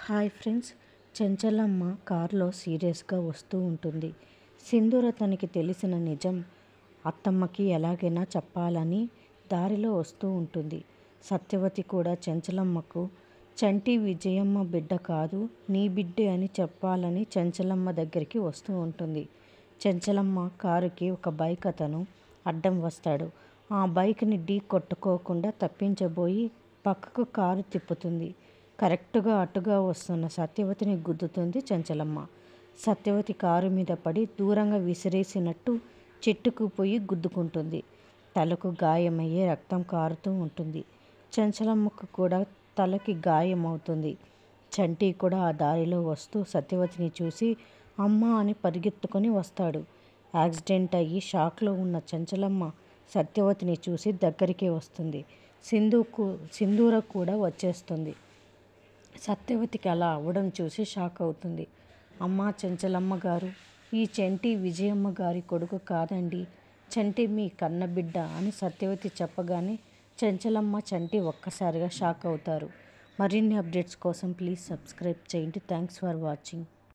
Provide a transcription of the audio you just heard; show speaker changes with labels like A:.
A: Hi friends, Chenchalamma కారులో సీరియస్గా వస్తూ ఉంటుంది. సింధూర తనకి తెలిసిన నిజం అత్తమ్మకి ఎలాగైనా చెప్పాలని దారిలో వస్తూ ఉంటుంది. సత్యవతి కూడా చెంచలమ్మకు చంటి విజయమ్మ బిడ్డ కాదు, నీ బిడ్డే అని చెప్పాలని చెంచలమ్మ దగ్గరికి వస్తూ ఉంటుంది. చెంచలమ్మ కారుకి ఒక బైక్ అతను అడ్డం వస్తాడు. ఆ బైక్ని ఢీ కొట్టుకోకుండా తప్పించబోయి పక్కకు కారు తిప్పుతుంది. కరెక్టుగా అటుగా వస్తున్న సత్యవతిని గుద్దుతుంది చెంచలమ్మ. సత్యవతి కారు మీద పడి దూరంగా విసిరేసినట్టు చెట్టుకు పోయి గుద్దుకుంటుంది. తలకు గాయమయ్యే రక్తం కారుతూ ఉంటుంది. చెంచలమ్మకు కూడా తలకి గాయం అవుతుంది. చంటి కూడా ఆ దారిలో వస్తూ సత్యవతిని చూసి అమ్మ అని పరిగెత్తుకొని వస్తాడు. యాక్సిడెంట్ అయ్యి షాక్లో ఉన్న చెంచలమ్మ సత్యవతిని చూసి దగ్గరికి వస్తుంది. సింధూర కూడా వచ్చేస్తుంది. సత్యవతికి అలా అవ్వడం చూసి షాక్ అవుతుంది. అమ్మా చెంచలమ్మ గారు, ఈ చంటి విజయమ్మ గారి కొడుకు కాదండి, చంటి మీ కన్నబిడ్డ అని సత్యవతి చెప్పగానే చెంచలమ్మ చంటి ఒక్కసారిగా షాక్ అవుతారు. మరిన్ని అప్డేట్స్ కోసం ప్లీజ్ సబ్స్క్రైబ్ చేయండి. Thanks for watching.